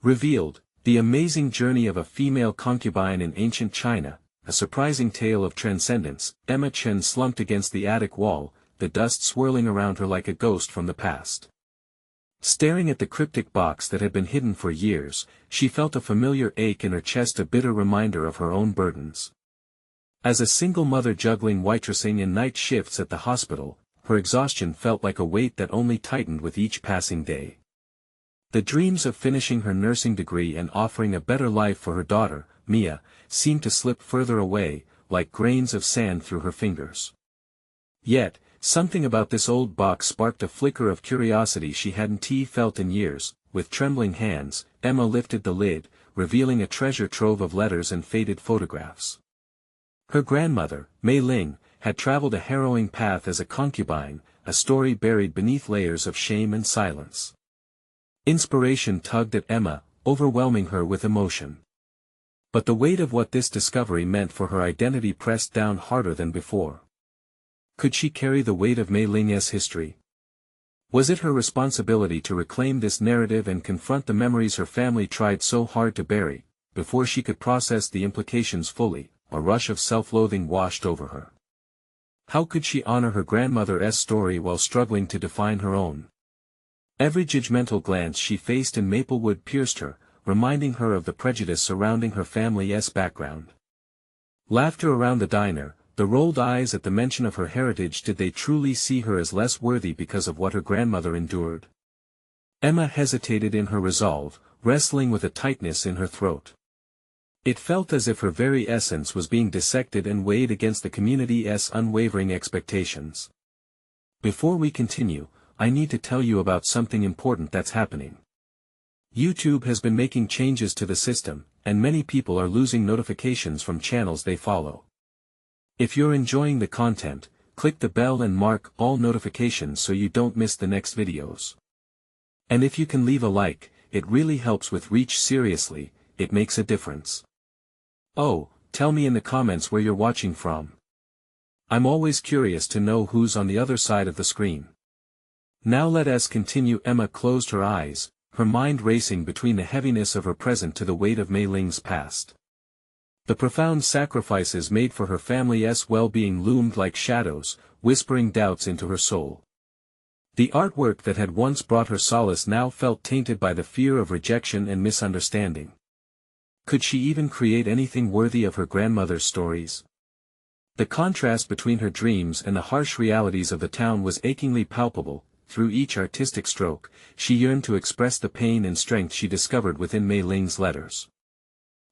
Revealed, the amazing journey of a female concubine in ancient China, a surprising tale of transcendence. Emma Chen slumped against the attic wall, the dust swirling around her like a ghost from the past. Staring at the cryptic box that had been hidden for years, she felt a familiar ache in her chest, a bitter reminder of her own burdens. As a single mother juggling waitressing and night shifts at the hospital, her exhaustion felt like a weight that only tightened with each passing day. The dreams of finishing her nursing degree and offering a better life for her daughter, Mia, seemed to slip further away, like grains of sand through her fingers. Yet, something about this old box sparked a flicker of curiosity she hadn't felt in years. With trembling hands, Emma lifted the lid, revealing a treasure trove of letters and faded photographs. Her grandmother, Mei Ling, had traveled a harrowing path as a concubine, a story buried beneath layers of shame and silence. Inspiration tugged at Emma, overwhelming her with emotion. But the weight of what this discovery meant for her identity pressed down harder than before. Could she carry the weight of Mei Ling's history? Was it her responsibility to reclaim this narrative and confront the memories her family tried so hard to bury? Before she could process the implications fully, a rush of self-loathing washed over her. How could she honor her grandmother's story while struggling to define her own? Every judgmental glance she faced in Maplewood pierced her, reminding her of the prejudice surrounding her family's background. Laughter around the diner, the rolled eyes at the mention of her heritage. Did they truly see her as less worthy because of what her grandmother endured? Emma hesitated in her resolve, wrestling with a tightness in her throat. It felt as if her very essence was being dissected and weighed against the community's unwavering expectations. Before we continue, I need to tell you about something important that's happening. YouTube has been making changes to the system, and many people are losing notifications from channels they follow. If you're enjoying the content, click the bell and mark all notifications so you don't miss the next videos. And if you can leave a like, it really helps with reach. Seriously, it makes a difference. Oh, tell me in the comments where you're watching from. I'm always curious to know who's on the other side of the screen. Now let us continue. Emma closed her eyes, her mind racing between the heaviness of her present to the weight of Mei Ling's past. The profound sacrifices made for her family's well-being loomed like shadows, whispering doubts into her soul. The artwork that had once brought her solace now felt tainted by the fear of rejection and misunderstanding. Could she even create anything worthy of her grandmother's stories? The contrast between her dreams and the harsh realities of the town was achingly palpable. Through each artistic stroke, she yearned to express the pain and strength she discovered within Mei Ling's letters.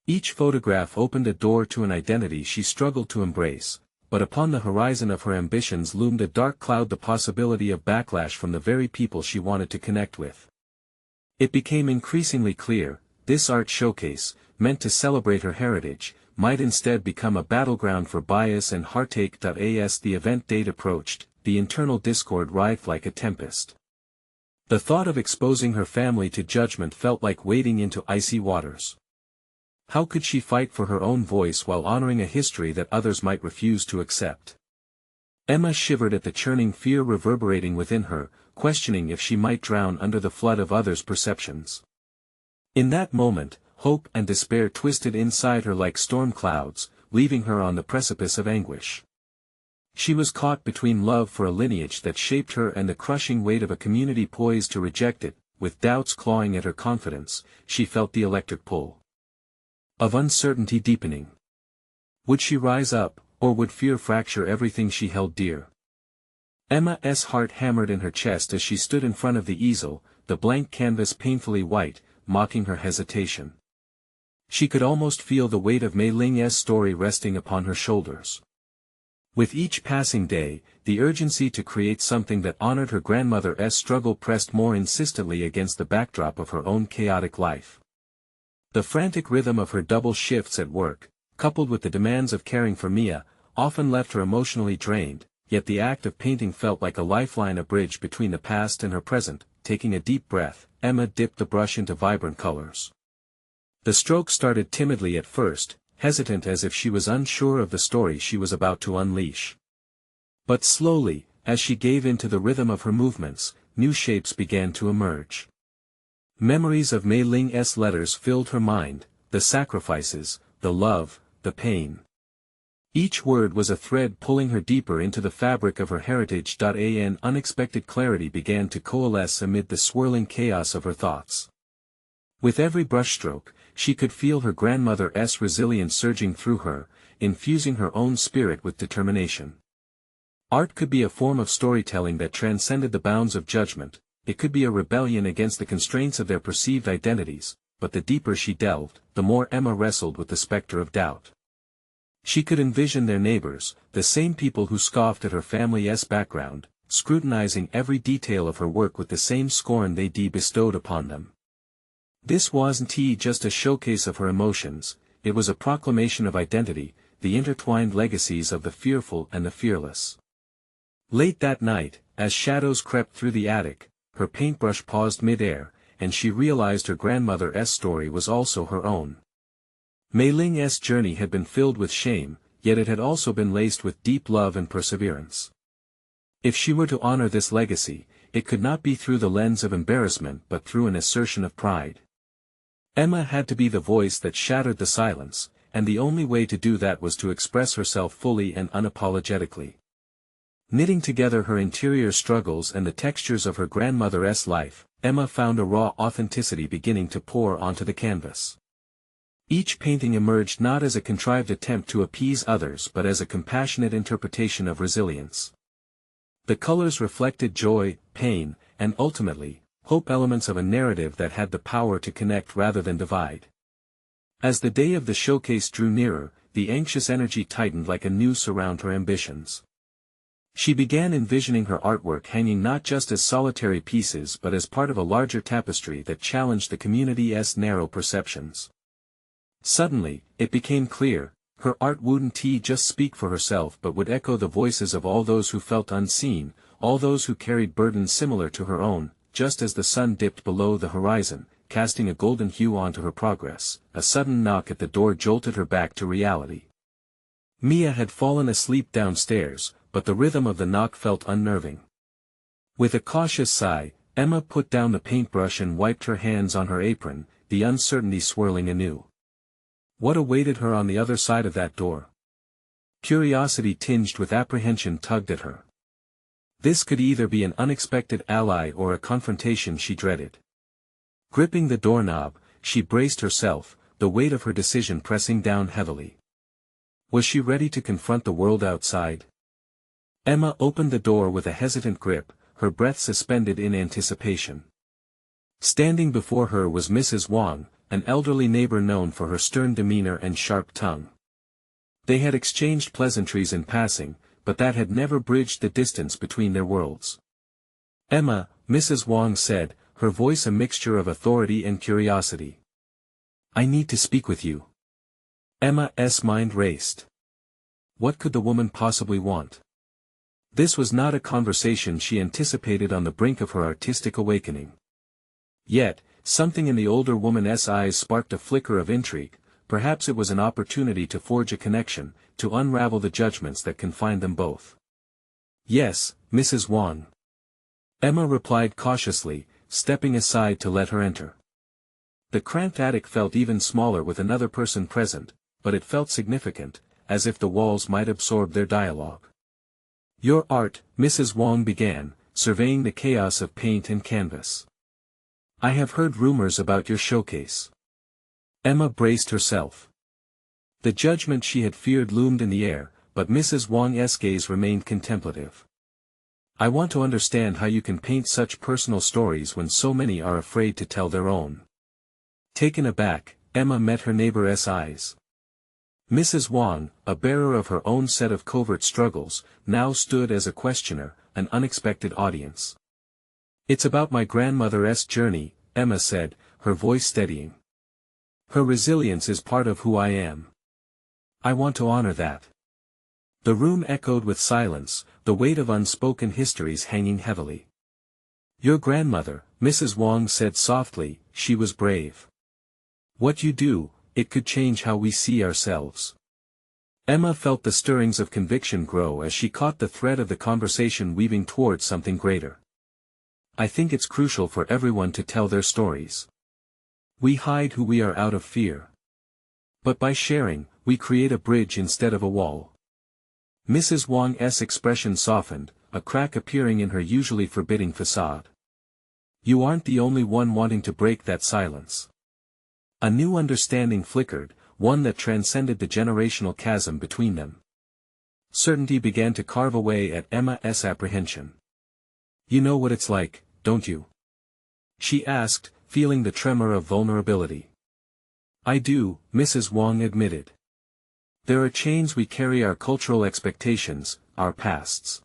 Each photograph opened a door to an identity she struggled to embrace, but upon the horizon of her ambitions loomed a dark cloud, the possibility of backlash from the very people she wanted to connect with. It became increasingly clear, this art showcase, meant to celebrate her heritage, might instead become a battleground for bias and heartache. As the event date approached, the internal discord writhed like a tempest. The thought of exposing her family to judgment felt like wading into icy waters. How could she fight for her own voice while honoring a history that others might refuse to accept? Emma shivered at the churning fear reverberating within her, questioning if she might drown under the flood of others' perceptions. In that moment, hope and despair twisted inside her like storm clouds, leaving her on the precipice of anguish. She was caught between love for a lineage that shaped her and the crushing weight of a community poised to reject it. With doubts clawing at her confidence, she felt the electric pull of uncertainty deepening. Would she rise up, or would fear fracture everything she held dear? Emma's heart hammered in her chest as she stood in front of the easel, the blank canvas painfully white, mocking her hesitation. She could almost feel the weight of Mei Ling's story resting upon her shoulders. With each passing day, the urgency to create something that honored her grandmother's struggle pressed more insistently against the backdrop of her own chaotic life. The frantic rhythm of her double shifts at work, coupled with the demands of caring for Mia, often left her emotionally drained, yet the act of painting felt like a lifeline, a bridge between the past and her present. Taking a deep breath, Emma dipped the brush into vibrant colors. The stroke started timidly at first, hesitant as if she was unsure of the story she was about to unleash. But slowly, as she gave in to the rhythm of her movements, new shapes began to emerge. Memories of Mei Ling's letters filled her mind, the sacrifices, the love, the pain. Each word was a thread pulling her deeper into the fabric of her heritage. An unexpected clarity began to coalesce amid the swirling chaos of her thoughts. With every brushstroke, she could feel her grandmother's resilience surging through her, infusing her own spirit with determination. Art could be a form of storytelling that transcended the bounds of judgment, it could be a rebellion against the constraints of their perceived identities, but the deeper she delved, the more Emma wrestled with the specter of doubt. She could envision their neighbors, the same people who scoffed at her family's background, scrutinizing every detail of her work with the same scorn they bestowed upon them. This wasn't just a showcase of her emotions, it was a proclamation of identity, the intertwined legacies of the fearful and the fearless. Late that night, as shadows crept through the attic, her paintbrush paused mid-air, and she realized her grandmother's story was also her own. Mei Ling's journey had been filled with shame, yet it had also been laced with deep love and perseverance. If she were to honor this legacy, it could not be through the lens of embarrassment but through an assertion of pride. Emma had to be the voice that shattered the silence, and the only way to do that was to express herself fully and unapologetically. Knitting together her interior struggles and the textures of her grandmother's life, Emma found a raw authenticity beginning to pour onto the canvas. Each painting emerged not as a contrived attempt to appease others but as a compassionate interpretation of resilience. The colors reflected joy, pain, and ultimately, hope, elements of a narrative that had the power to connect rather than divide. As the day of the showcase drew nearer, the anxious energy tightened like a noose around her ambitions. She began envisioning her artwork hanging not just as solitary pieces but as part of a larger tapestry that challenged the community's narrow perceptions. Suddenly, it became clear, her art wouldn't just speak for herself but would echo the voices of all those who felt unseen, all those who carried burdens similar to her own. Just as the sun dipped below the horizon, casting a golden hue onto her progress, a sudden knock at the door jolted her back to reality. Mia had fallen asleep downstairs, but the rhythm of the knock felt unnerving. With a cautious sigh, Emma put down the paintbrush and wiped her hands on her apron, the uncertainty swirling anew. What awaited her on the other side of that door? Curiosity tinged with apprehension tugged at her. This could either be an unexpected ally or a confrontation she dreaded. Gripping the doorknob, she braced herself, the weight of her decision pressing down heavily. Was she ready to confront the world outside? Emma opened the door with a hesitant grip, her breath suspended in anticipation. Standing before her was Mrs. Wang, an elderly neighbor known for her stern demeanor and sharp tongue. They had exchanged pleasantries in passing, but that had never bridged the distance between their worlds. "Emma," Mrs. Wang said, her voice a mixture of authority and curiosity. "I need to speak with you." Emma's mind raced. What could the woman possibly want? This was not a conversation she anticipated on the brink of her artistic awakening. Yet, something in the older woman's eyes sparked a flicker of intrigue. Perhaps it was an opportunity to forge a connection, to unravel the judgments that confined them both. "Yes, Mrs. Wang." Emma replied cautiously, stepping aside to let her enter. The cramped attic felt even smaller with another person present, but it felt significant, as if the walls might absorb their dialogue. "Your art," Mrs. Wang began, surveying the chaos of paint and canvas. "I have heard rumors about your showcase." Emma braced herself. The judgment she had feared loomed in the air, but Mrs. Wang's gaze remained contemplative. "I want to understand how you can paint such personal stories when so many are afraid to tell their own." Taken aback, Emma met her neighbor's eyes. Mrs. Wang, a bearer of her own set of covert struggles, now stood as a questioner, an unexpected audience. "It's about my grandmother's journey," Emma said, her voice steadying. "Her resilience is part of who I am. I want to honor that." The room echoed with silence, the weight of unspoken histories hanging heavily. "Your grandmother," Mrs. Wang said softly, "she was brave. What you do, it could change how we see ourselves." Emma felt the stirrings of conviction grow as she caught the thread of the conversation weaving towards something greater. I think it's crucial for everyone to tell their stories. We hide who we are out of fear. But by sharing, we create a bridge instead of a wall. Mrs. Wang's expression softened, a crack appearing in her usually forbidding facade. You aren't the only one wanting to break that silence. A new understanding flickered, one that transcended the generational chasm between them. Certainty began to carve away at Emma's apprehension. You know what it's like, don't you? She asked, feeling the tremor of vulnerability. I do, Mrs. Wang admitted. There are chains we carry, our cultural expectations, our pasts.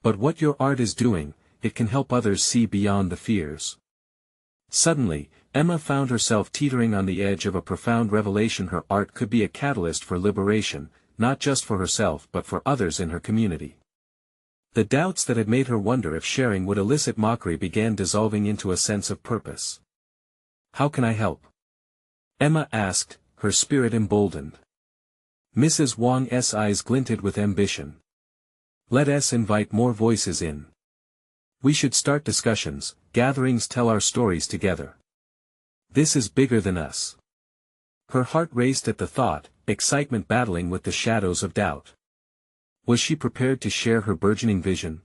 But what your art is doing, it can help others see beyond the fears. Suddenly, Emma found herself teetering on the edge of a profound revelation. Her art could be a catalyst for liberation, not just for herself but for others in her community. The doubts that had made her wonder if sharing would elicit mockery began dissolving into a sense of purpose. How can I help? Emma asked, her spirit emboldened. Mrs. Wang's eyes glinted with ambition. Let us invite more voices in. We should start discussions, gatherings, tell our stories together. This is bigger than us. Her heart raced at the thought, excitement battling with the shadows of doubt. Was she prepared to share her burgeoning vision?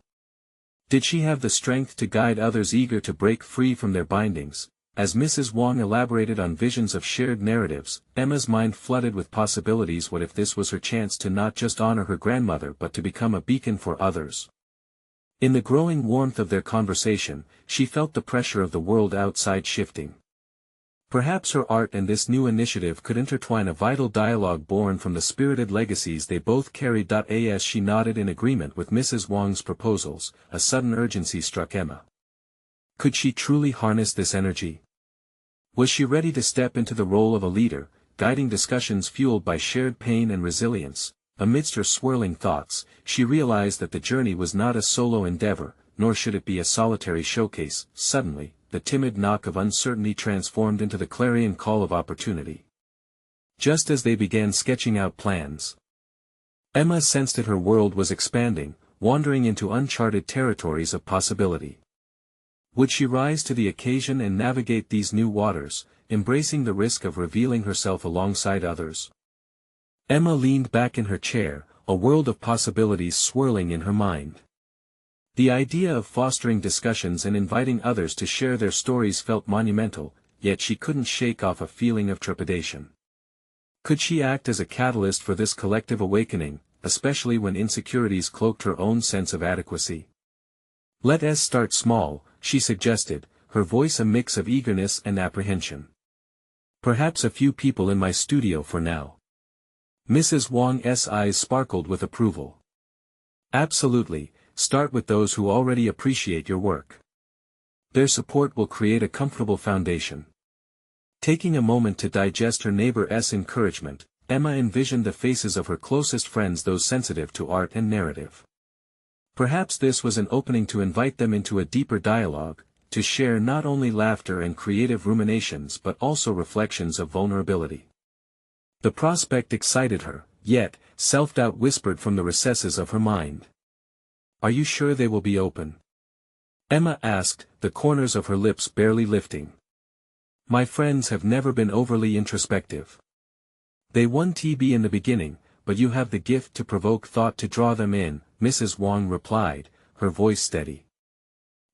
Did she have the strength to guide others eager to break free from their bindings? As Mrs. Wang elaborated on visions of shared narratives, Emma's mind flooded with possibilities. What if this was her chance to not just honor her grandmother but to become a beacon for others? In the growing warmth of their conversation, she felt the pressure of the world outside shifting. Perhaps her art and this new initiative could intertwine, a vital dialogue born from the spirited legacies they both carried. As she nodded in agreement with Mrs. Wang's proposals, a sudden urgency struck Emma. Could she truly harness this energy? Was she ready to step into the role of a leader, guiding discussions fueled by shared pain and resilience? Amidst her swirling thoughts, she realized that the journey was not a solo endeavor, nor should it be a solitary showcase. Suddenly, the timid knock of uncertainty transformed into the clarion call of opportunity. Just as they began sketching out plans, Emma sensed that her world was expanding, wandering into uncharted territories of possibility. Would she rise to the occasion and navigate these new waters, embracing the risk of revealing herself alongside others? Emma leaned back in her chair, a world of possibilities swirling in her mind. The idea of fostering discussions and inviting others to share their stories felt monumental, yet she couldn't shake off a feeling of trepidation. Could she act as a catalyst for this collective awakening, especially when insecurities cloaked her own sense of adequacy? Let us start small, she suggested, her voice a mix of eagerness and apprehension. Perhaps a few people in my studio for now. Mrs. Wang's eyes sparkled with approval. Absolutely, start with those who already appreciate your work. Their support will create a comfortable foundation. Taking a moment to digest her neighbor's encouragement, Emma envisioned the faces of her closest friends, those sensitive to art and narrative. Perhaps this was an opening to invite them into a deeper dialogue, to share not only laughter and creative ruminations but also reflections of vulnerability. The prospect excited her, yet, self-doubt whispered from the recesses of her mind. Are you sure they will be open? Emma asked, the corners of her lips barely lifting. My friends have never been overly introspective. They won't be in the beginning, but you have the gift to provoke thought, to draw them in, Mrs. Wang replied, her voice steady.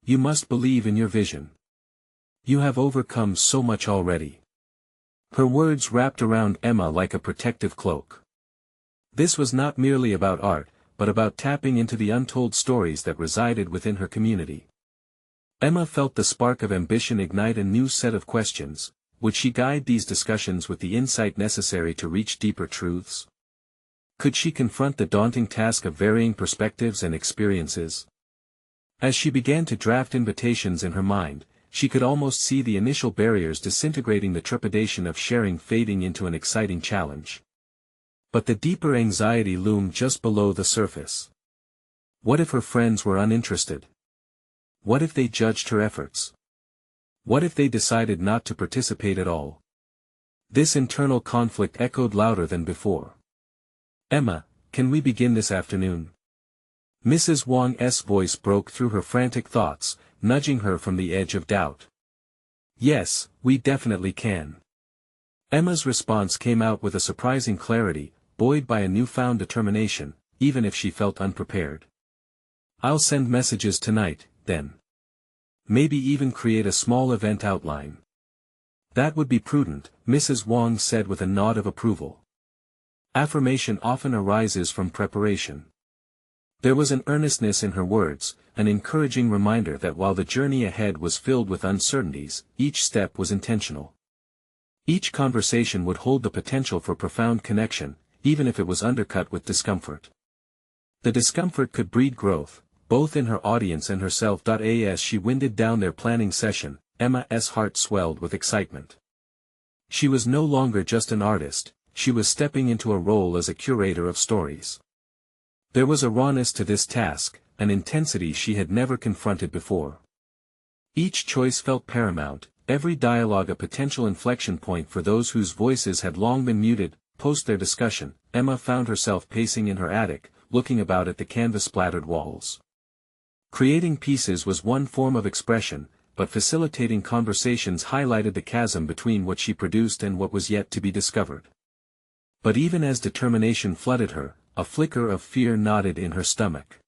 You must believe in your vision. You have overcome so much already. Her words wrapped around Emma like a protective cloak. This was not merely about art, but about tapping into the untold stories that resided within her community. Emma felt the spark of ambition ignite a new set of questions. Would she guide these discussions with the insight necessary to reach deeper truths? Could she confront the daunting task of varying perspectives and experiences? As she began to draft invitations in her mind, she could almost see the initial barriers disintegrating, the trepidation of sharing fading into an exciting challenge. But the deeper anxiety loomed just below the surface. What if her friends were uninterested? What if they judged her efforts? What if they decided not to participate at all? This internal conflict echoed louder than before. Emma, can we begin this afternoon? Mrs. Wang's voice broke through her frantic thoughts, nudging her from the edge of doubt. "Yes, we definitely can." Emma's response came out with a surprising clarity, buoyed by a newfound determination, even if she felt unprepared. "I'll send messages tonight, then. Maybe even create a small event outline." "That would be prudent," Mrs. Wang said with a nod of approval. Affirmation often arises from preparation. There was an earnestness in her words, an encouraging reminder that while the journey ahead was filled with uncertainties, each step was intentional. Each conversation would hold the potential for profound connection, even if it was undercut with discomfort. The discomfort could breed growth, both in her audience and herself. As she winded down their planning session, Emma's heart swelled with excitement. She was no longer just an artist, she was stepping into a role as a curator of stories. There was a rawness to this task, an intensity she had never confronted before. Each choice felt paramount, every dialogue a potential inflection point for those whose voices had long been muted. Post their discussion, Emma found herself pacing in her attic, looking about at the canvas-splattered walls. Creating pieces was one form of expression, but facilitating conversations highlighted the chasm between what she produced and what was yet to be discovered. But even as determination flooded her, a flicker of fear knotted in her stomach.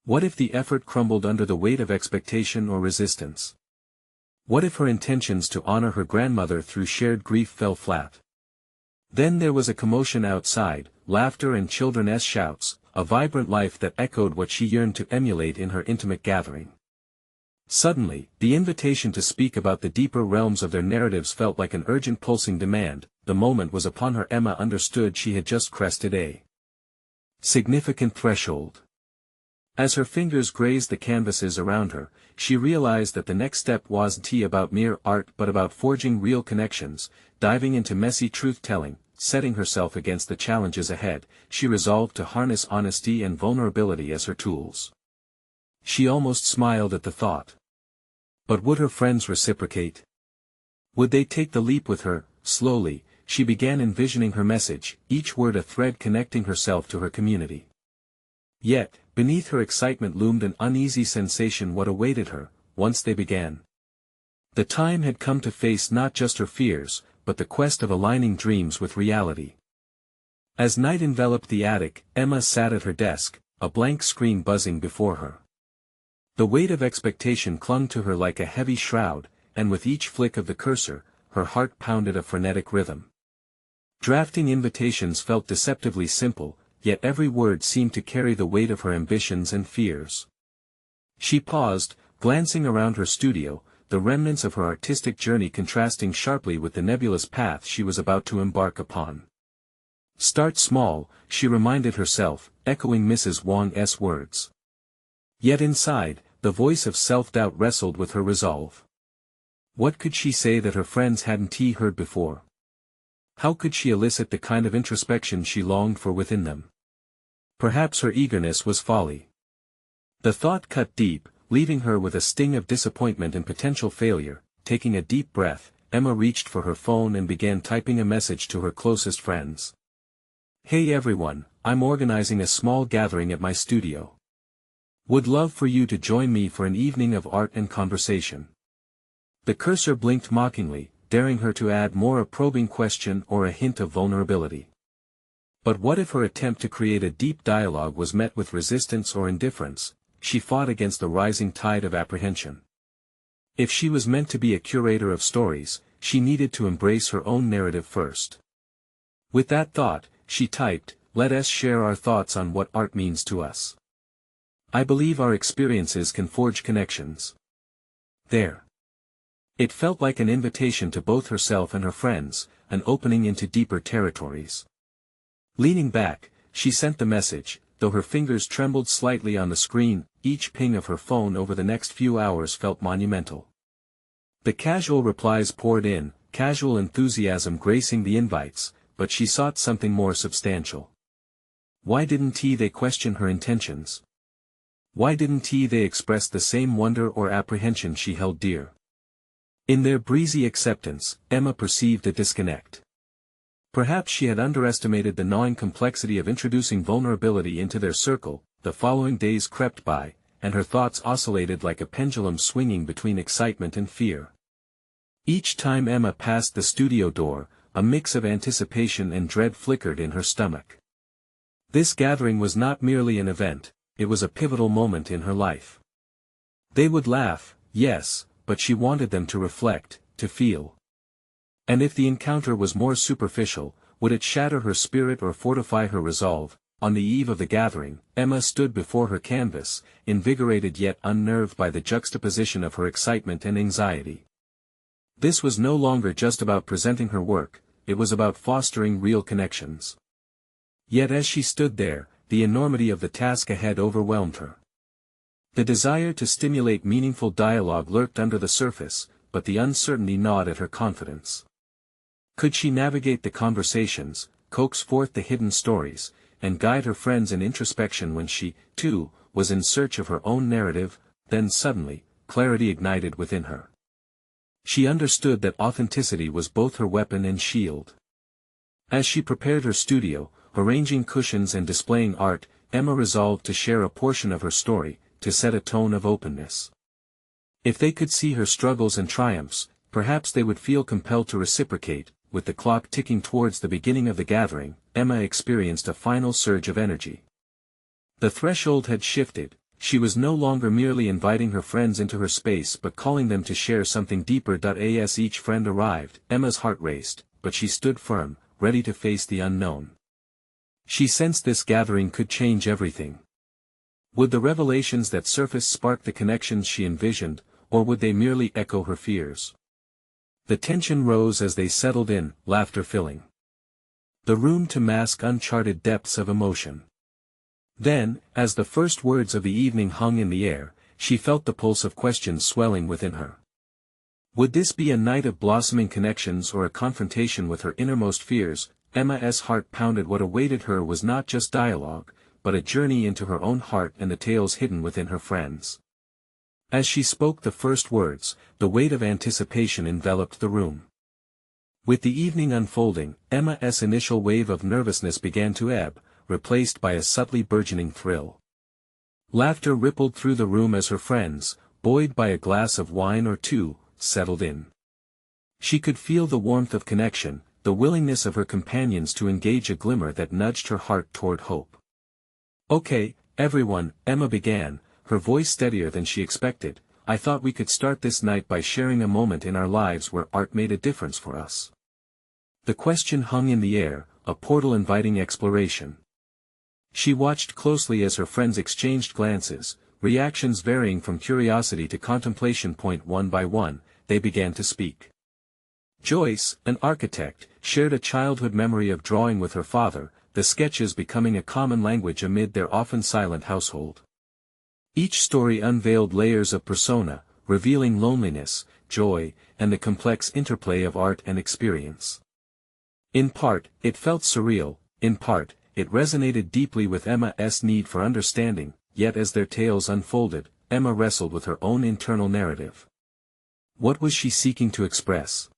What if the effort crumbled under the weight of expectation or resistance? What if her intentions to honor her grandmother through shared grief fell flat? Then there was a commotion outside, laughter and children's shouts, a vibrant life that echoed what she yearned to emulate in her intimate gathering. Suddenly, the invitation to speak about the deeper realms of their narratives felt like an urgent pulsing demand. The moment was upon her. Emma understood she had just crested a significant threshold. As her fingers grazed the canvases around her, she realized that the next step wasn't about mere art but about forging real connections, diving into messy truth-telling. Setting herself against the challenges ahead, she resolved to harness honesty and vulnerability as her tools. She almost smiled at the thought. But would her friends reciprocate? Would they take the leap with her? Slowly, she began envisioning her message, each word a thread connecting herself to her community. Yet, beneath her excitement loomed an uneasy sensation. What awaited her, once they began? The time had come to face not just her fears, but the quest of aligning dreams with reality. As night enveloped the attic, Emma sat at her desk, a blank screen buzzing before her. The weight of expectation clung to her like a heavy shroud, and with each flick of the cursor, her heart pounded a frenetic rhythm. Drafting invitations felt deceptively simple, yet every word seemed to carry the weight of her ambitions and fears. She paused, glancing around her studio, the remnants of her artistic journey contrasting sharply with the nebulous path she was about to embark upon. "Start small," she reminded herself, echoing Mrs. Wang's words. Yet inside, the voice of self-doubt wrestled with her resolve. What could she say that her friends hadn't heard before? How could she elicit the kind of introspection she longed for within them? Perhaps her eagerness was folly. The thought cut deep, leaving her with a sting of disappointment and potential failure. Taking a deep breath, Emma reached for her phone and began typing a message to her closest friends. "Hey everyone, I'm organizing a small gathering at my studio. Would love for you to join me for an evening of art and conversation." The cursor blinked mockingly, daring her to add more a probing question or a hint of vulnerability. But what if her attempt to create a deep dialogue was met with resistance or indifference? She fought against the rising tide of apprehension. If she was meant to be a curator of stories, she needed to embrace her own narrative first. With that thought, she typed, "Let us share our thoughts on what art means to us. I believe our experiences can forge connections." There. It felt like an invitation to both herself and her friends, an opening into deeper territories. Leaning back, she sent the message, though her fingers trembled slightly on the screen. Each ping of her phone over the next few hours felt monumental. The casual replies poured in, casual enthusiasm gracing the invites, but she sought something more substantial. Why didn't they question her intentions? Why didn't they express the same wonder or apprehension she held dear? In their breezy acceptance, Emma perceived a disconnect. Perhaps she had underestimated the gnawing complexity of introducing vulnerability into their circle. The following days crept by, and her thoughts oscillated like a pendulum swinging between excitement and fear. Each time Emma passed the studio door, a mix of anticipation and dread flickered in her stomach. This gathering was not merely an event, it was a pivotal moment in her life. They would laugh, yes, but she wanted them to reflect, to feel. And if the encounter was more superficial, would it shatter her spirit or fortify her resolve? On the eve of the gathering, Emma stood before her canvas, invigorated yet unnerved by the juxtaposition of her excitement and anxiety. This was no longer just about presenting her work, it was about fostering real connections. Yet as she stood there, the enormity of the task ahead overwhelmed her. The desire to stimulate meaningful dialogue lurked under the surface, but the uncertainty gnawed at her confidence. Could she navigate the conversations, coax forth the hidden stories, and guide her friends in introspection when she, too, was in search of her own narrative? Then suddenly, clarity ignited within her. She understood that authenticity was both her weapon and shield. As she prepared her studio, arranging cushions and displaying art, Emma resolved to share a portion of her story, to set a tone of openness. If they could see her struggles and triumphs, perhaps they would feel compelled to reciprocate. With the clock ticking towards the beginning of the gathering, Emma experienced a final surge of energy. The threshold had shifted, she was no longer merely inviting her friends into her space but calling them to share something deeper. As each friend arrived, Emma's heart raced, but she stood firm, ready to face the unknown. She sensed this gathering could change everything. Would the revelations that surfaced spark the connections she envisioned, or would they merely echo her fears? The tension rose as they settled in, laughter filling the room to mask uncharted depths of emotion. Then, as the first words of the evening hung in the air, she felt the pulse of questions swelling within her. Would this be a night of blossoming connections or a confrontation with her innermost fears? Emma's heart pounded. What awaited her was not just dialogue, but a journey into her own heart and the tales hidden within her friends. As she spoke the first words, the weight of anticipation enveloped the room. With the evening unfolding, Emma's initial wave of nervousness began to ebb, replaced by a subtly burgeoning thrill. Laughter rippled through the room as her friends, buoyed by a glass of wine or two, settled in. She could feel the warmth of connection, the willingness of her companions to engage, a glimmer that nudged her heart toward hope. "Okay, everyone," Emma began, her voice steadier than she expected, "I thought we could start this night by sharing a moment in our lives where art made a difference for us." The question hung in the air, a portal inviting exploration. She watched closely as her friends exchanged glances, reactions varying from curiosity to contemplation. One by one, they began to speak. Joyce, an architect, shared a childhood memory of drawing with her father, the sketches becoming a common language amid their often silent household. Each story unveiled layers of persona, revealing loneliness, joy, and the complex interplay of art and experience. In part, it felt surreal, in part, it resonated deeply with Emma's need for understanding, yet as their tales unfolded, Emma wrestled with her own internal narrative. What was she seeking to express?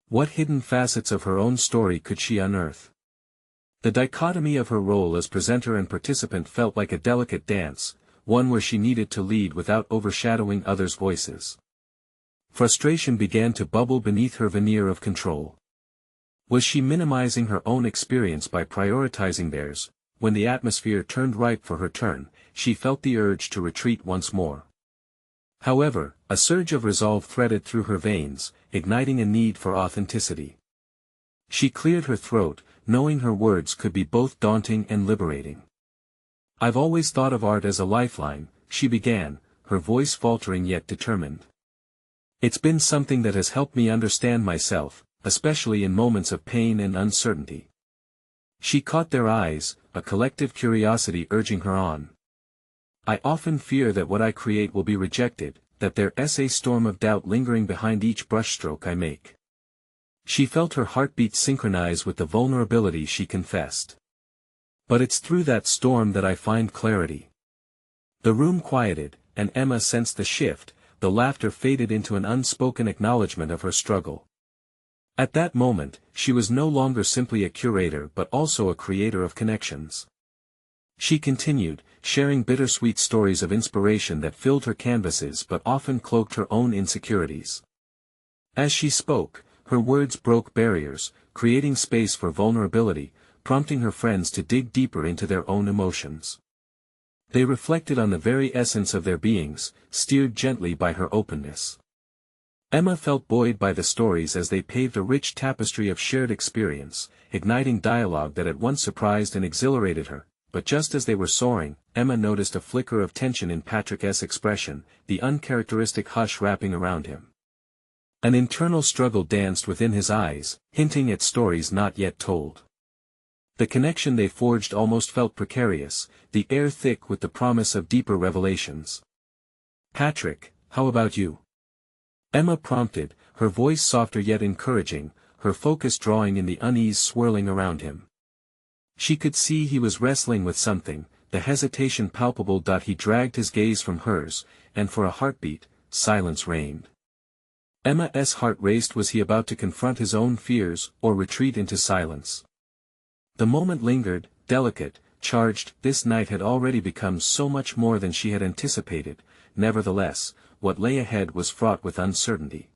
What hidden facets of her own story could she unearth? The dichotomy of her role as presenter and participant felt like a delicate dance, one where she needed to lead without overshadowing others' voices. Frustration began to bubble beneath her veneer of control. Was she minimizing her own experience by prioritizing theirs? When the atmosphere turned ripe for her turn, she felt the urge to retreat once more. However, a surge of resolve threaded through her veins, igniting a need for authenticity. She cleared her throat, knowing her words could be both daunting and liberating. "I've always thought of art as a lifeline," she began, her voice faltering yet determined. "It's been something that has helped me understand myself, especially in moments of pain and uncertainty." She caught their eyes, a collective curiosity urging her on. "I often fear that what I create will be rejected, that there's a storm of doubt lingering behind each brushstroke I make." She felt her heartbeat synchronize with the vulnerability she confessed. "But it's through that storm that I find clarity." The room quieted, and Emma sensed the shift, the laughter faded into an unspoken acknowledgement of her struggle. At that moment, she was no longer simply a curator but also a creator of connections. She continued, sharing bittersweet stories of inspiration that filled her canvases but often cloaked her own insecurities. As she spoke, her words broke barriers, creating space for vulnerability, prompting her friends to dig deeper into their own emotions. They reflected on the very essence of their beings, steered gently by her openness. Emma felt buoyed by the stories as they paved a rich tapestry of shared experience, igniting dialogue that at once surprised and exhilarated her. But just as they were soaring, Emma noticed a flicker of tension in Patrick's expression, the uncharacteristic hush wrapping around him. An internal struggle danced within his eyes, hinting at stories not yet told. The connection they forged almost felt precarious, the air thick with the promise of deeper revelations. "Patrick, how about you?" Emma prompted, her voice softer yet encouraging, her focus drawing in the unease swirling around him. She could see he was wrestling with something, the hesitation palpable. He dragged his gaze from hers, and for a heartbeat, silence reigned. Emma's heart raced. Was he about to confront his own fears, or retreat into silence? The moment lingered, delicate, charged. This night had already become so much more than she had anticipated. Nevertheless, what lay ahead was fraught with uncertainty.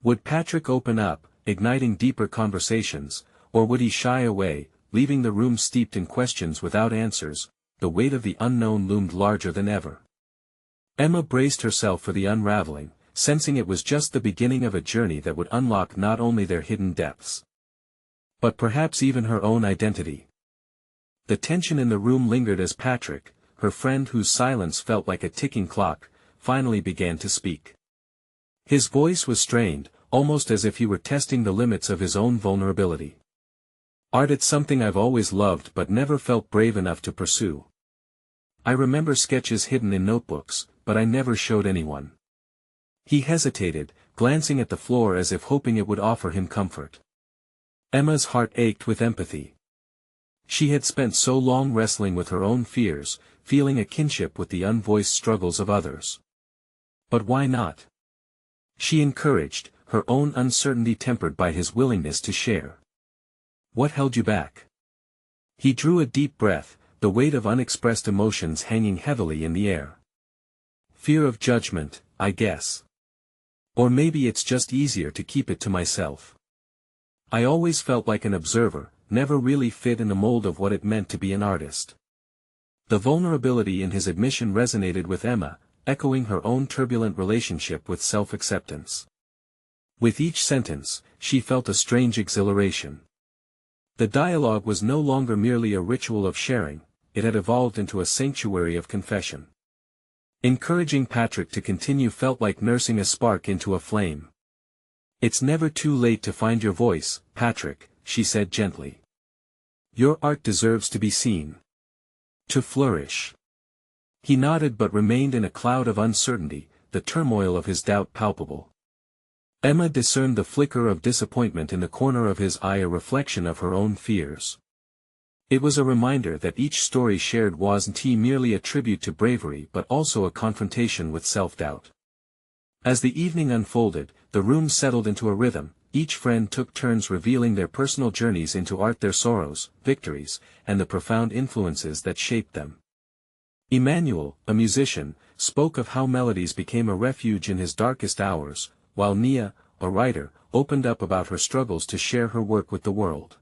Would Patrick open up, igniting deeper conversations, or would he shy away, leaving the room steeped in questions without answers? The weight of the unknown loomed larger than ever. Emma braced herself for the unraveling, sensing it was just the beginning of a journey that would unlock not only their hidden depths, but perhaps even her own identity. The tension in the room lingered as Patrick, her friend whose silence felt like a ticking clock, finally began to speak. His voice was strained, almost as if he were testing the limits of his own vulnerability. "Art, it's something I've always loved but never felt brave enough to pursue. I remember sketches hidden in notebooks, but I never showed anyone." He hesitated, glancing at the floor as if hoping it would offer him comfort. Emma's heart ached with empathy. She had spent so long wrestling with her own fears, feeling a kinship with the unvoiced struggles of others. But why not? She encouraged, her own uncertainty tempered by his willingness to share. "What held you back?" He drew a deep breath, the weight of unexpressed emotions hanging heavily in the air. "Fear of judgment, I guess. Or maybe it's just easier to keep it to myself. I always felt like an observer, never really fit in the mold of what it meant to be an artist." The vulnerability in his admission resonated with Emma, echoing her own turbulent relationship with self-acceptance. With each sentence, she felt a strange exhilaration. The dialogue was no longer merely a ritual of sharing, it had evolved into a sanctuary of confession. Encouraging Patrick to continue felt like nursing a spark into a flame. "It's never too late to find your voice, Patrick," she said gently. "Your art deserves to be seen. To flourish." He nodded but remained in a cloud of uncertainty, the turmoil of his doubt palpable. Emma discerned the flicker of disappointment in the corner of his eye, a reflection of her own fears. It was a reminder that each story shared wasn't merely a tribute to bravery but also a confrontation with self-doubt. As the evening unfolded, the room settled into a rhythm. Each friend took turns revealing their personal journeys into art, their sorrows, victories, and the profound influences that shaped them. Emmanuel, a musician, spoke of how melodies became a refuge in his darkest hours, while Nia, a writer, opened up about her struggles to share her work with the world.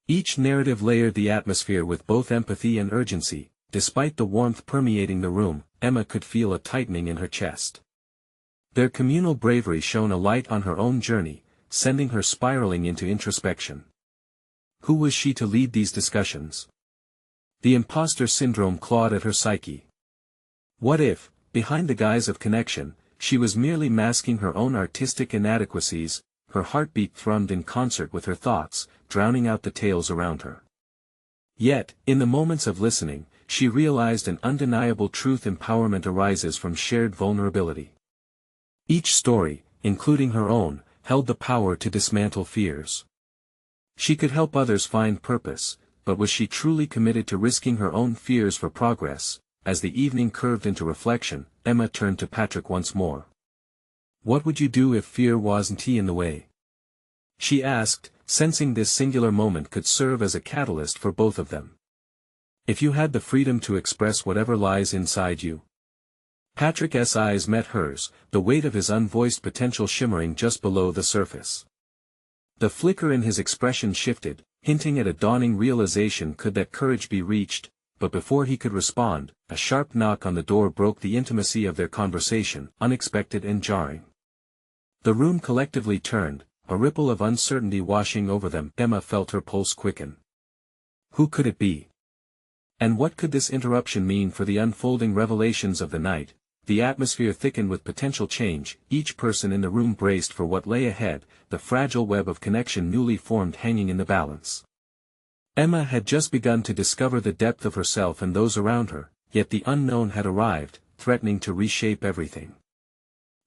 Each narrative layered the atmosphere with both empathy and urgency. Despite the warmth permeating the room, Emma could feel a tightening in her chest. Their communal bravery shone a light on her own journey, sending her spiraling into introspection. Who was she to lead these discussions? The imposter syndrome clawed at her psyche. What if, behind the guise of connection, she was merely masking her own artistic inadequacies? Her heartbeat thrummed in concert with her thoughts, drowning out the tales around her. Yet, in the moments of listening, she realized an undeniable truth: empowerment arises from shared vulnerability. Each story, including her own, held the power to dismantle fears. She could help others find purpose, but was she truly committed to risking her own fears for progress? As the evening curved into reflection, Emma turned to Patrick once more. "What would you do if fear wasn't in the way?" she asked, sensing this singular moment could serve as a catalyst for both of them. If you had the freedom to express whatever lies inside you. Patrick's eyes met hers, the weight of his unvoiced potential shimmering just below the surface. The flicker in his expression shifted, hinting at a dawning realization could that courage be reached, but before he could respond, a sharp knock on the door broke the intimacy of their conversation, unexpected and jarring. The room collectively turned, a ripple of uncertainty washing over them. Emma felt her pulse quicken. Who could it be? And what could this interruption mean for the unfolding revelations of the night? The atmosphere thickened with potential change, each person in the room braced for what lay ahead, the fragile web of connection newly formed hanging in the balance. Emma had just begun to discover the depth of herself and those around her, yet the unknown had arrived, threatening to reshape everything.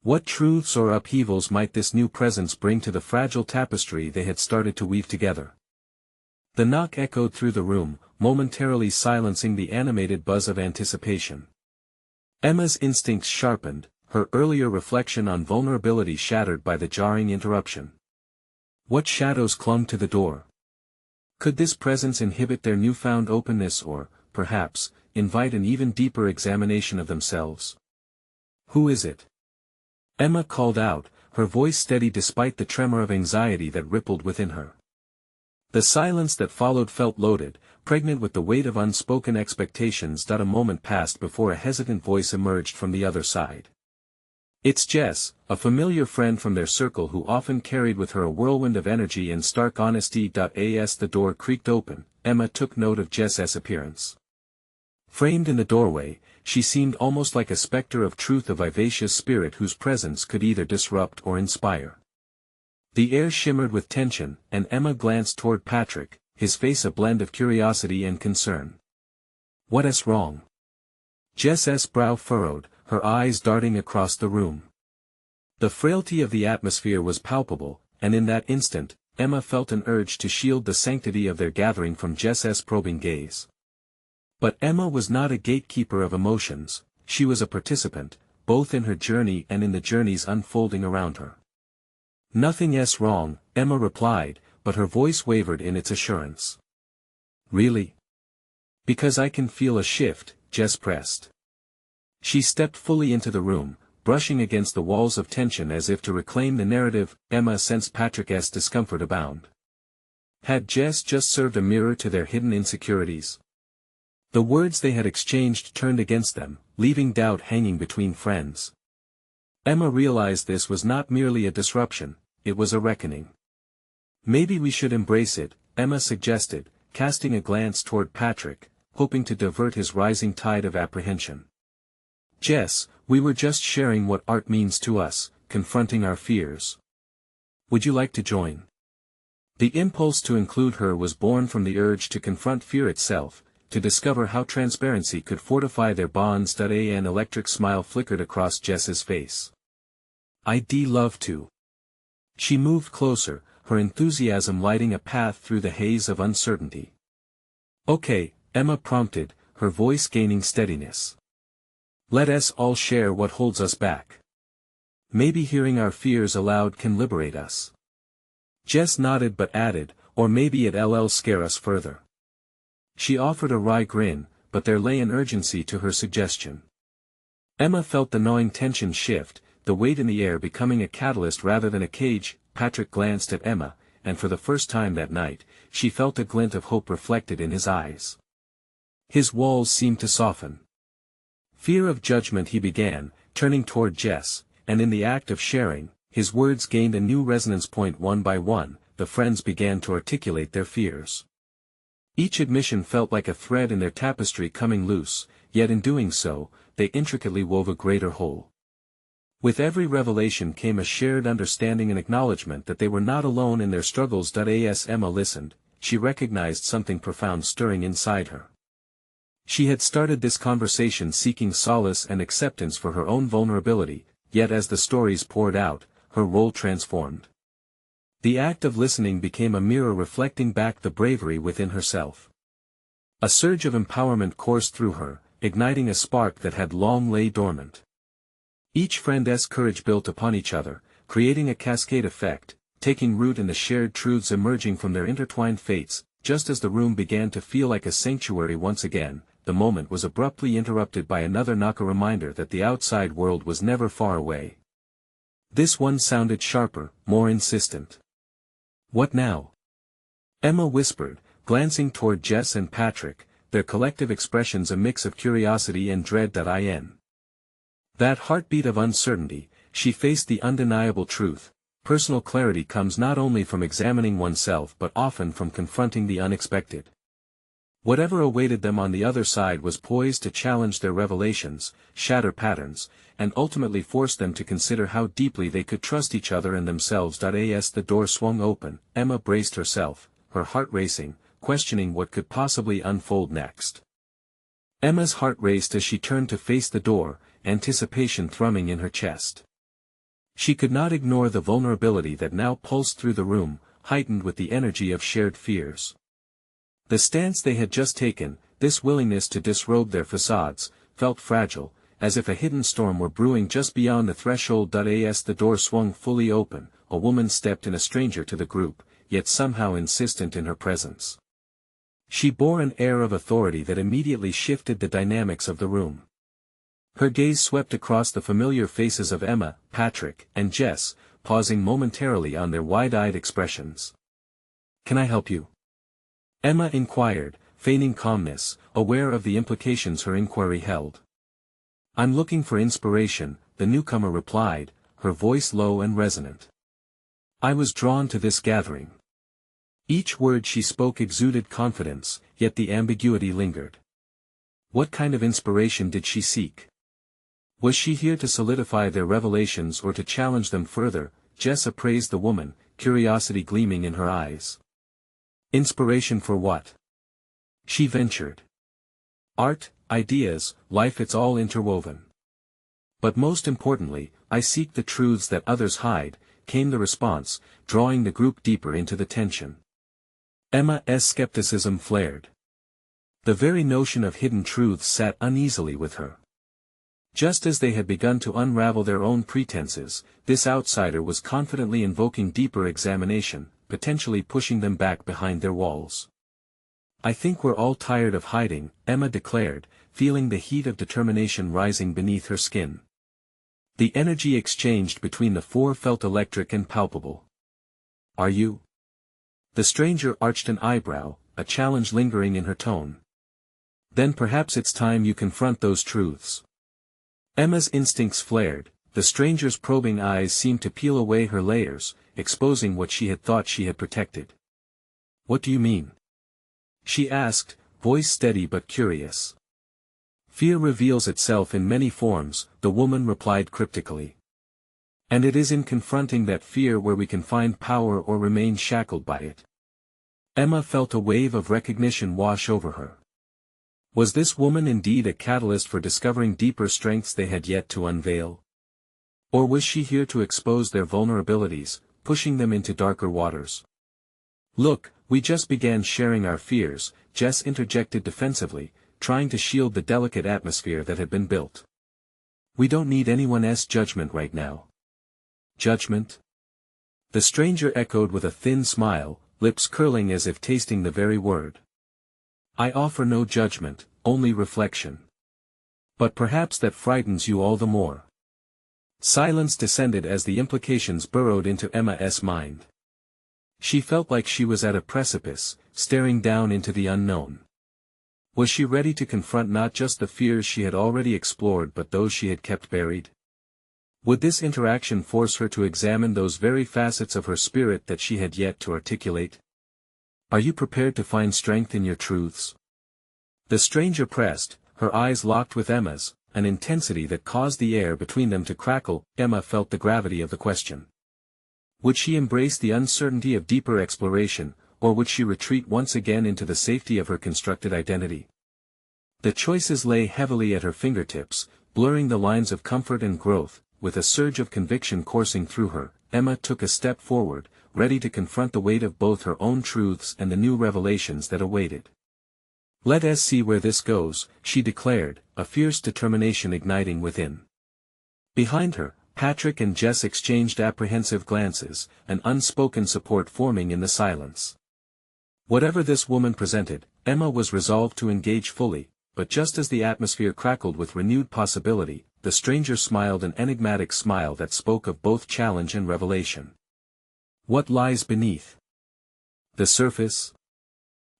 What truths or upheavals might this new presence bring to the fragile tapestry they had started to weave together? The knock echoed through the room, momentarily silencing the animated buzz of anticipation. Emma's instincts sharpened, her earlier reflection on vulnerability shattered by the jarring interruption. What shadows clung to the door? Could this presence inhibit their newfound openness or, perhaps, invite an even deeper examination of themselves? Who is it? Emma called out, her voice steady despite the tremor of anxiety that rippled within her. The silence that followed felt loaded, pregnant with the weight of unspoken expectations. A moment passed before a hesitant voice emerged from the other side. It's Jess, a familiar friend from their circle who often carried with her a whirlwind of energy and stark honesty. As the door creaked open, Emma took note of Jess's appearance. Framed in the doorway, she seemed almost like a specter of truth, a vivacious spirit whose presence could either disrupt or inspire. The air shimmered with tension, and Emma glanced toward Patrick, his face a blend of curiosity and concern. What's wrong? Jess's brow furrowed, her eyes darting across the room. The frailty of the atmosphere was palpable, and in that instant, Emma felt an urge to shield the sanctity of their gathering from Jess's probing gaze. But Emma was not a gatekeeper of emotions, she was a participant, both in her journey and in the journeys unfolding around her. Nothing's wrong, Emma replied, but her voice wavered in its assurance. Really? Because I can feel a shift, Jess pressed. She stepped fully into the room, brushing against the walls of tension as if to reclaim the narrative. Emma sensed Patrick's discomfort abound. Had Jess just served a mirror to their hidden insecurities? The words they had exchanged turned against them, leaving doubt hanging between friends. Emma realized this was not merely a disruption, it was a reckoning. Maybe we should embrace it, Emma suggested, casting a glance toward Patrick, hoping to divert his rising tide of apprehension. Jess, we were just sharing what art means to us, confronting our fears. Would you like to join? The impulse to include her was born from the urge to confront fear itself, to discover how transparency could fortify their bonds. An electric smile flickered across Jess's face. I'd love to. She moved closer, her enthusiasm lighting a path through the haze of uncertainty. Okay, Emma prompted, her voice gaining steadiness. Let us all share what holds us back. Maybe hearing our fears aloud can liberate us. Jess nodded but added, or maybe it'll scare us further. She offered a wry grin, but there lay an urgency to her suggestion. Emma felt the gnawing tension shift, the weight in the air becoming a catalyst rather than a cage. Patrick glanced at Emma, and for the first time that night, she felt a glint of hope reflected in his eyes. His walls seemed to soften. Fear of judgment, he began, turning toward Jess, and in the act of sharing, his words gained a new resonance point. One by one, the friends began to articulate their fears. Each admission felt like a thread in their tapestry coming loose, yet in doing so, they intricately wove a greater whole. With every revelation came a shared understanding and acknowledgement that they were not alone in their struggles. As Emma listened, she recognized something profound stirring inside her. She had started this conversation seeking solace and acceptance for her own vulnerability, yet as the stories poured out, her role transformed. The act of listening became a mirror reflecting back the bravery within herself. A surge of empowerment coursed through her, igniting a spark that had long lay dormant. Each friend's courage built upon each other, creating a cascade effect, taking root in the shared truths emerging from their intertwined fates. just as the room began to feel like a sanctuary once again, the moment was abruptly interrupted by another knock, a reminder that the outside world was never far away. This one sounded sharper, more insistent. "What now?" Emma whispered, glancing toward Jess and Patrick, their collective expressions a mix of curiosity and dread. In that heartbeat of uncertainty, she faced the undeniable truth. Personal clarity comes not only from examining oneself but often from confronting the unexpected. Whatever awaited them on the other side was poised to challenge their revelations, shatter patterns, and ultimately force them to consider how deeply they could trust each other and themselves. As the door swung open, Emma braced herself, her heart racing, questioning what could possibly unfold next. Emma's heart raced as she turned to face the door, anticipation thrumming in her chest. She could not ignore the vulnerability that now pulsed through the room, heightened with the energy of shared fears. The stance they had just taken, this willingness to disrobe their facades, felt fragile, as if a hidden storm were brewing just beyond the threshold. As the door swung fully open, a woman stepped in, a stranger to the group, yet somehow insistent in her presence. She bore an air of authority that immediately shifted the dynamics of the room. Her gaze swept across the familiar faces of Emma, Patrick, and Jess, pausing momentarily on their wide-eyed expressions. "Can I help you?" Emma inquired, feigning calmness, aware of the implications her inquiry held. "I'm looking for inspiration," the newcomer replied, her voice low and resonant. "I was drawn to this gathering." Each word she spoke exuded confidence, yet the ambiguity lingered. What kind of inspiration did she seek? Was she here to solidify their revelations or to challenge them further? Jess appraised the woman, curiosity gleaming in her eyes. "Inspiration for what?" she ventured. "Art, ideas, life, it's all interwoven. But most importantly, I seek the truths that others hide," came the response, drawing the group deeper into the tension. Emma's skepticism flared. The very notion of hidden truths sat uneasily with her. Just as they had begun to unravel their own pretenses, this outsider was confidently invoking deeper examination, potentially pushing them back behind their walls. "I think we're all tired of hiding," Emma declared, feeling the heat of determination rising beneath her skin. The energy exchanged between the four felt electric and palpable. "Are you?" The stranger arched an eyebrow, a challenge lingering in her tone. "Then perhaps it's time you confront those truths." Emma's instincts flared, the stranger's probing eyes seemed to peel away her layers, exposing what she had thought she had protected. "What do you mean?" she asked, voice steady but curious. "Fear reveals itself in many forms," the woman replied cryptically. "And it is in confronting that fear where we can find power or remain shackled by it." Emma felt a wave of recognition wash over her. Was this woman indeed a catalyst for discovering deeper strengths they had yet to unveil? Or was she here to expose their vulnerabilities, pushing them into darker waters? "Look, we just began sharing our fears," Jess interjected defensively, trying to shield the delicate atmosphere that had been built. "We don't need anyone's judgment right now." "Judgment?" the stranger echoed with a thin smile, lips curling as if tasting the very word. "I offer no judgment, only reflection. But perhaps that frightens you all the more." Silence descended as the implications burrowed into Emma's mind. She felt like she was at a precipice, staring down into the unknown. Was she ready to confront not just the fears she had already explored but those she had kept buried? Would this interaction force her to examine those very facets of her spirit that she had yet to articulate? "Are you prepared to find strength in your truths?" The stranger pressed, her eyes locked with Emma's, an intensity that caused the air between them to crackle. Emma felt the gravity of the question. Would she embrace the uncertainty of deeper exploration, or would she retreat once again into the safety of her constructed identity? The choices lay heavily at her fingertips, blurring the lines of comfort and growth. With a surge of conviction coursing through her, Emma took a step forward, ready to confront the weight of both her own truths and the new revelations that awaited. "Let us see where this goes," she declared, a fierce determination igniting within. Behind her, Patrick and Jess exchanged apprehensive glances, an unspoken support forming in the silence. Whatever this woman presented, Emma was resolved to engage fully, but just as the atmosphere crackled with renewed possibility, the stranger smiled an enigmatic smile that spoke of both challenge and revelation. "What lies beneath the surface?"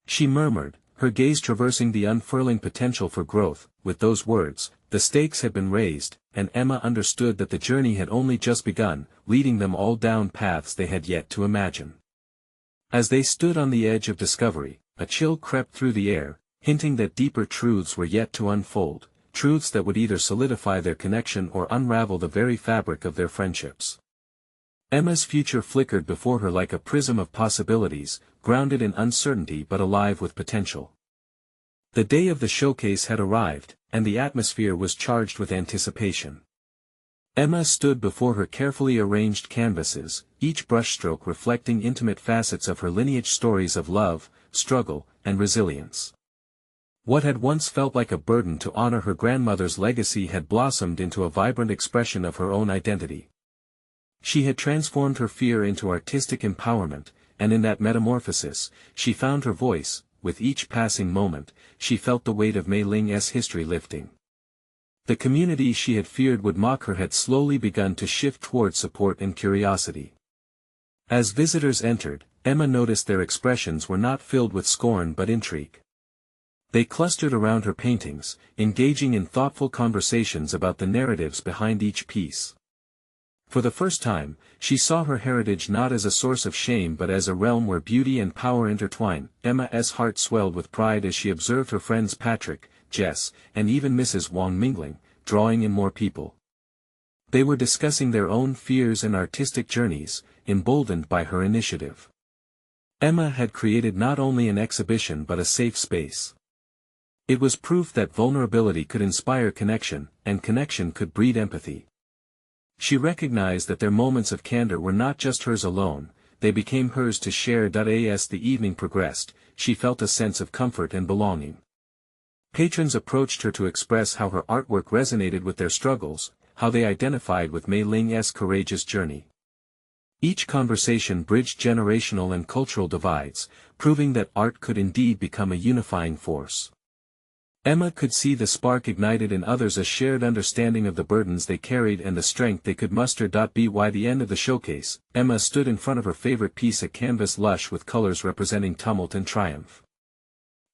she murmured, her gaze traversing the unfurling potential for growth. With those words, the stakes had been raised, and Emma understood that the journey had only just begun, leading them all down paths they had yet to imagine. As they stood on the edge of discovery, a chill crept through the air, hinting that deeper truths were yet to unfold, truths that would either solidify their connection or unravel the very fabric of their friendships. Emma's future flickered before her like a prism of possibilities, grounded in uncertainty but alive with potential. The day of the showcase had arrived, and the atmosphere was charged with anticipation. Emma stood before her carefully arranged canvases, each brushstroke reflecting intimate facets of her lineage, stories of love, struggle, and resilience. What had once felt like a burden to honor her grandmother's legacy had blossomed into a vibrant expression of her own identity. She had transformed her fear into artistic empowerment, and in that metamorphosis, she found her voice. With each passing moment, she felt the weight of Mei Ling's history lifting. The community she had feared would mock her had slowly begun to shift toward support and curiosity. As visitors entered, Emma noticed their expressions were not filled with scorn but intrigue. They clustered around her paintings, engaging in thoughtful conversations about the narratives behind each piece. For the first time, she saw her heritage not as a source of shame but as a realm where beauty and power intertwine. Emma's heart swelled with pride as she observed her friends Patrick, Jess, and even Mrs. Wang mingling, drawing in more people. They were discussing their own fears and artistic journeys, emboldened by her initiative. Emma had created not only an exhibition but a safe space. It was proof that vulnerability could inspire connection, and connection could breed empathy. She recognized that their moments of candor were not just hers alone, they became hers to share. As the evening progressed, she felt a sense of comfort and belonging. Patrons approached her to express how her artwork resonated with their struggles, how they identified with Mei Ling's courageous journey. Each conversation bridged generational and cultural divides, proving that art could indeed become a unifying force. Emma could see the spark ignited in others, a shared understanding of the burdens they carried and the strength they could muster. By the end of the showcase, Emma stood in front of her favorite piece, a canvas lush with colors representing tumult and triumph.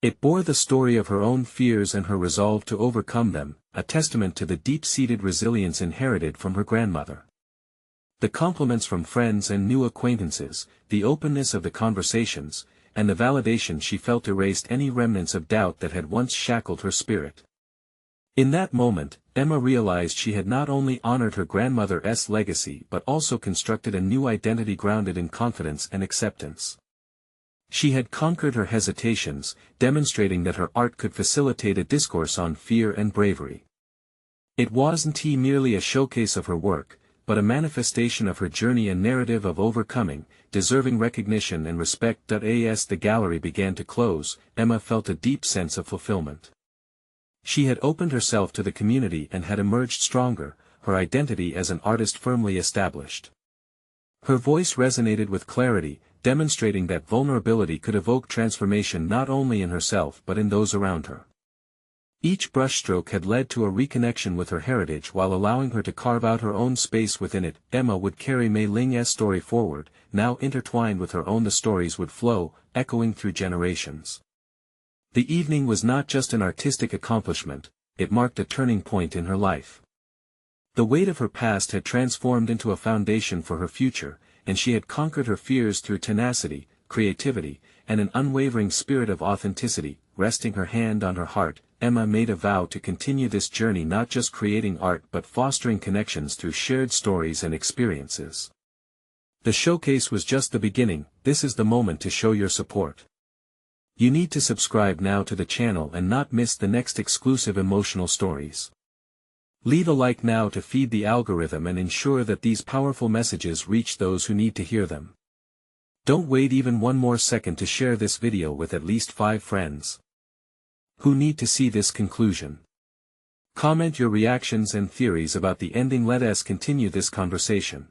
It bore the story of her own fears and her resolve to overcome them, a testament to the deep-seated resilience inherited from her grandmother. The compliments from friends and new acquaintances, the openness of the conversations, and the validation she felt erased any remnants of doubt that had once shackled her spirit. In that moment, Emma realized she had not only honored her grandmother's legacy but also constructed a new identity grounded in confidence and acceptance. She had conquered her hesitations, demonstrating that her art could facilitate a discourse on fear and bravery. It wasn't merely a showcase of her work, but a manifestation of her journey and narrative of overcoming, deserving recognition and respect. As the gallery began to close, Emma felt a deep sense of fulfillment. She had opened herself to the community and had emerged stronger, her identity as an artist firmly established. Her voice resonated with clarity, demonstrating that vulnerability could evoke transformation not only in herself but in those around her. Each brushstroke had led to a reconnection with her heritage while allowing her to carve out her own space within it. Emma would carry Mei Ling's story forward, now intertwined with her own. The stories would flow, echoing through generations. The evening was not just an artistic accomplishment, it marked a turning point in her life. The weight of her past had transformed into a foundation for her future, and she had conquered her fears through tenacity, creativity, and an unwavering spirit of authenticity. Resting her hand on her heart, Emma made a vow to continue this journey, not just creating art but fostering connections through shared stories and experiences. The showcase was just the beginning. This is the moment to show your support. You need to subscribe now to the channel and not miss the next exclusive emotional stories. Leave a like now to feed the algorithm and ensure that these powerful messages reach those who need to hear them. Don't wait even one more second to share this video with at least 5 friends who need to see this conclusion. Comment your reactions and theories about the ending. Let us continue this conversation.